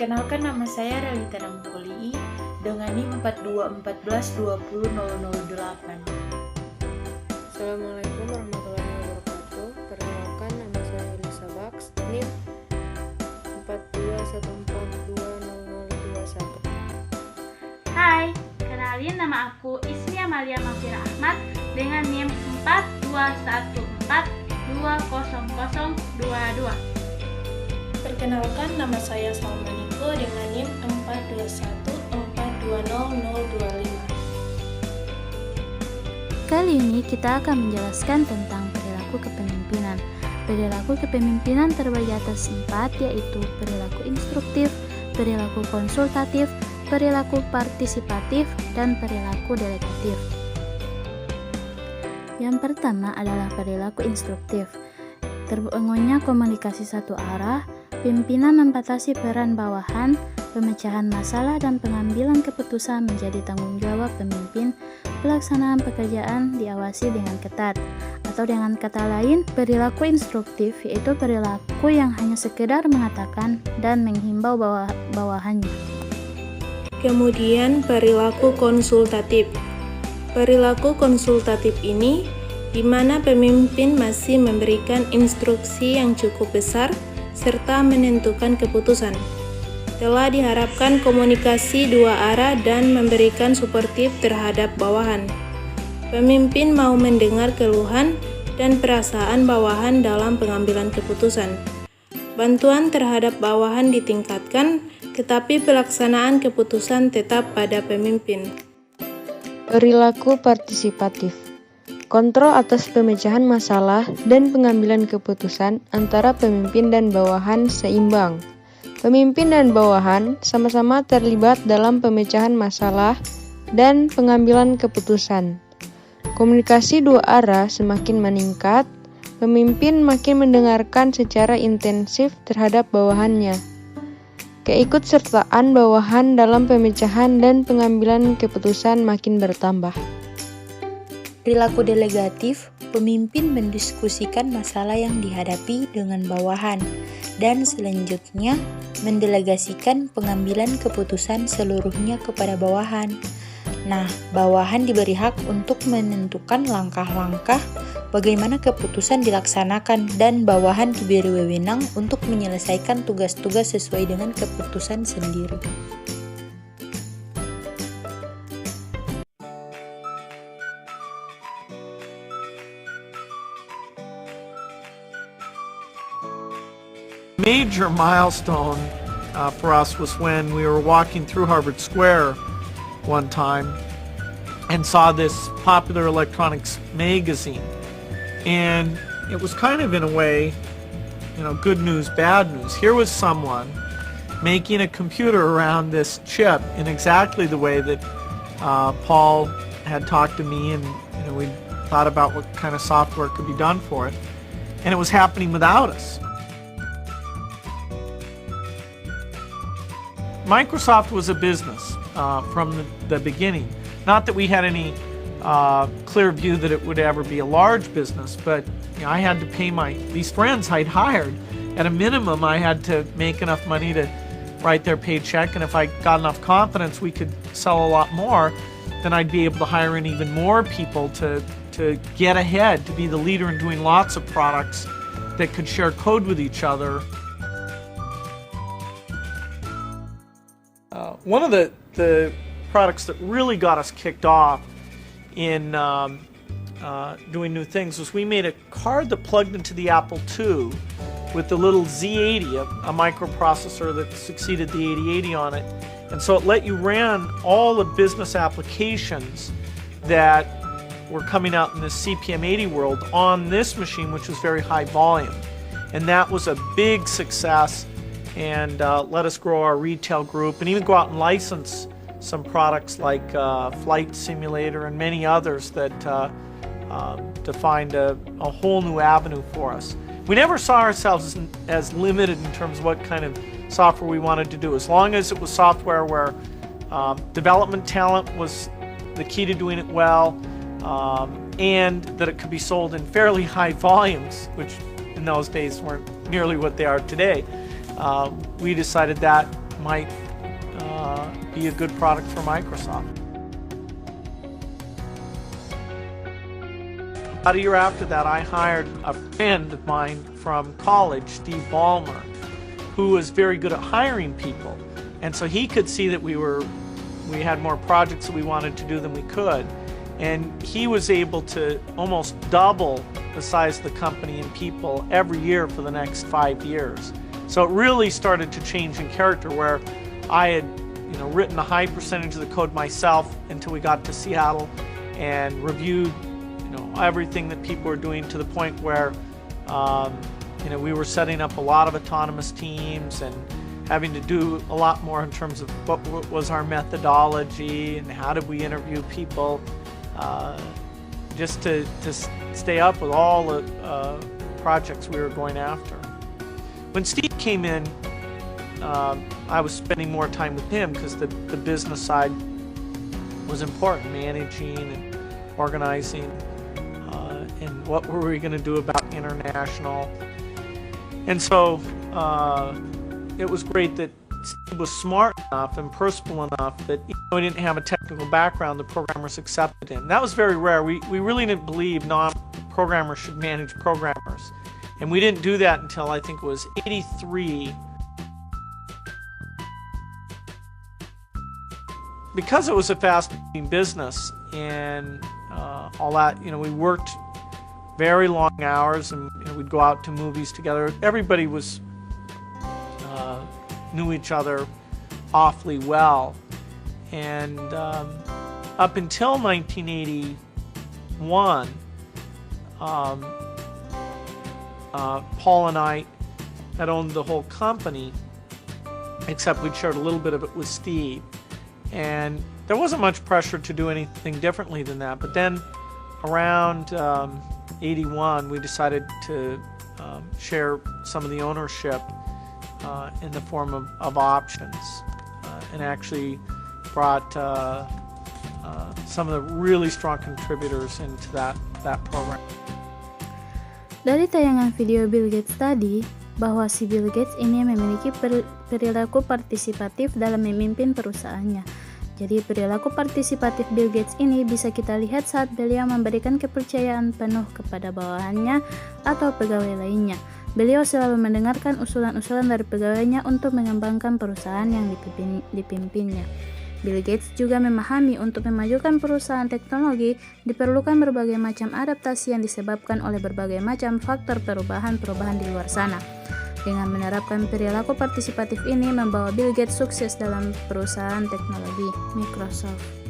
Perkenalkan, nama saya RElita Damopolii dengan NIM 4214200008. Assalamualaikum warahmatullahi wabarakatuh. Perkenalkan, nama saya Yulisa BAKS, NIM 4214200021. Hai, kenalin, nama aku Ismi Amaliya Magfira Achmad dengan NIM 4214200022. Perkenalkan, nama saya Salma Niko dengan NIM 4214200025. Kali ini kita akan menjelaskan tentang perilaku kepemimpinan. Perilaku kepemimpinan terbagi atas 4, yaitu perilaku instruktif, perilaku konsultatif, perilaku partisipatif, dan perilaku delegatif. Yang pertama adalah perilaku instruktif. Terbangunnya komunikasi satu arah, pimpinan membatasi peran bawahan, pemecahan masalah dan pengambilan keputusan menjadi tanggung jawab pemimpin, pelaksanaan pekerjaan diawasi dengan ketat. Atau dengan kata lain, perilaku instruktif yaitu perilaku yang hanya sekedar mengatakan dan menghimbau bawahannya. Kemudian perilaku konsultatif. Perilaku konsultatif ini di mana pemimpin masih memberikan instruksi yang cukup besar serta menentukan keputusan. Telah diharapkan komunikasi dua arah dan memberikan suportif terhadap bawahan. Pemimpin mau mendengar keluhan dan perasaan bawahan dalam pengambilan keputusan. Bantuan terhadap bawahan ditingkatkan, tetapi pelaksanaan keputusan tetap pada pemimpin. Perilaku partisipatif. Kontrol atas pemecahan masalah dan pengambilan keputusan antara pemimpin dan bawahan seimbang. Pemimpin dan bawahan sama-sama terlibat dalam pemecahan masalah dan pengambilan keputusan. Komunikasi dua arah semakin meningkat, pemimpin makin mendengarkan secara intensif terhadap bawahannya. Keikutsertaan bawahan dalam pemecahan dan pengambilan keputusan makin bertambah. Perilaku delegatif, pemimpin mendiskusikan masalah yang dihadapi dengan bawahan dan selanjutnya mendelegasikan pengambilan keputusan seluruhnya kepada bawahan. Nah, bawahan diberi hak untuk menentukan langkah-langkah bagaimana keputusan dilaksanakan dan bawahan diberi wewenang untuk menyelesaikan tugas-tugas sesuai dengan keputusan sendiri. Major milestone for us was when we were walking through Harvard Square one time and saw this popular electronics magazine, and it was kind of, in a way, good news, bad news. Here was someone making a computer around this chip in exactly the way that Paul had talked to me, and we thought about what kind of software could be done for it, and it was happening without us. Microsoft was a business from the beginning. Not that we had any clear view that it would ever be a large business, but I had to pay these friends I'd hired. At a minimum, I had to make enough money to write their paycheck, and if I got enough confidence we could sell a lot more, then I'd be able to hire in even more people to get ahead, to be the leader in doing lots of products that could share code with each other. One of the products that really got us kicked off in doing new things was we made a card that plugged into the Apple II with the little Z80, a microprocessor that succeeded the 8080 on it. And so it let you run all the business applications that were coming out in this CPM80 world on this machine, which was very high volume. And that was a big success, and let us grow our retail group and even go out and license some products like Flight Simulator and many others that defined a whole new avenue for us. We never saw ourselves as limited in terms of what kind of software we wanted to do, as long as it was software where development talent was the key to doing it well, and that it could be sold in fairly high volumes, which in those days weren't nearly what they are today. We decided that might be a good product for Microsoft. About a year after that, I hired a friend of mine from college, Steve Ballmer, who was very good at hiring people. And so he could see that we had more projects that we wanted to do than we could. And he was able to almost double the size of the company in people every year for the next 5 years. So it really started to change in character, where I had written a high percentage of the code myself until we got to Seattle and reviewed everything that people were doing, to the point where we were setting up a lot of autonomous teams and having to do a lot more in terms of what was our methodology and how did we interview people, just to stay up with all the projects we were going after. When Steve came in, I was spending more time with him because the business side was important, managing and organizing, and what were we going to do about international. And so it was great that Steve was smart enough and personable enough that even though he didn't have a technical background, the programmers accepted him. That was very rare. We really didn't believe non-programmers should manage programmers. And we didn't do that until I think it was 83. Because it was a fast-moving business and all that, we worked very long hours, and we'd go out to movies together. Everybody knew each other awfully well. And up until 1981, Paul and I had owned the whole company, except we'd shared a little bit of it with Steve. And there wasn't much pressure to do anything differently than that. But then around 81, we decided to share some of the ownership in the form of options, and actually brought some of the really strong contributors into that program. Dari tayangan video Bill Gates tadi, bahwa si Bill Gates ini memiliki perilaku partisipatif dalam memimpin perusahaannya. Jadi perilaku partisipatif Bill Gates ini bisa kita lihat saat beliau memberikan kepercayaan penuh kepada bawahannya atau pegawai lainnya. Beliau selalu mendengarkan usulan-usulan dari pegawainya untuk mengembangkan perusahaan yang dipimpinnya. Bill Gates juga memahami untuk memajukan perusahaan teknologi diperlukan berbagai macam adaptasi yang disebabkan oleh berbagai macam faktor perubahan di luar sana. Dengan menerapkan perilaku partisipatif ini membawa Bill Gates sukses dalam perusahaan teknologi Microsoft.